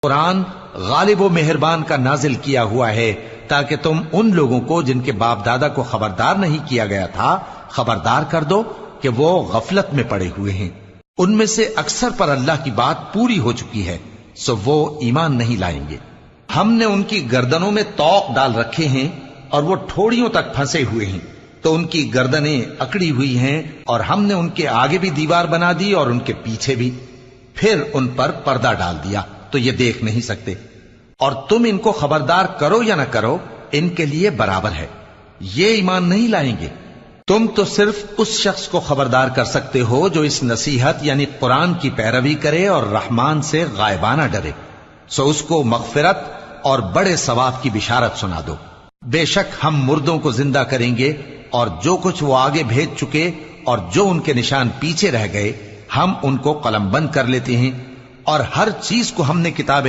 قرآن غالب و مہربان کا نازل کیا ہوا ہے تاکہ تم ان لوگوں کو جن کے باپ دادا کو خبردار نہیں کیا گیا تھا خبردار کر دو کہ وہ غفلت میں پڑے ہوئے ہیں۔ ان میں سے اکثر پر اللہ کی بات پوری ہو چکی ہے، سو وہ ایمان نہیں لائیں گے۔ ہم نے ان کی گردنوں میں طوق ڈال رکھے ہیں اور وہ ٹھوڑیوں تک پھنسے ہوئے ہیں، تو ان کی گردنیں اکڑی ہوئی ہیں، اور ہم نے ان کے آگے بھی دیوار بنا دی اور ان کے پیچھے بھی، پھر ان پر پردہ ڈال دیا تو یہ دیکھ نہیں سکتے۔ اور تم ان کو خبردار کرو یا نہ کرو ان کے لیے برابر ہے، یہ ایمان نہیں لائیں گے۔ تم تو صرف اس شخص کو خبردار کر سکتے ہو جو اس نصیحت یعنی قرآن کی پیروی کرے اور رحمان سے غائبانہ ڈرے، سو اس کو مغفرت اور بڑے ثواب کی بشارت سنا دو۔ بے شک ہم مردوں کو زندہ کریں گے، اور جو کچھ وہ آگے بھیج چکے اور جو ان کے نشان پیچھے رہ گئے ہم ان کو قلم بند کر لیتے ہیں، اور ہر چیز کو ہم نے کتاب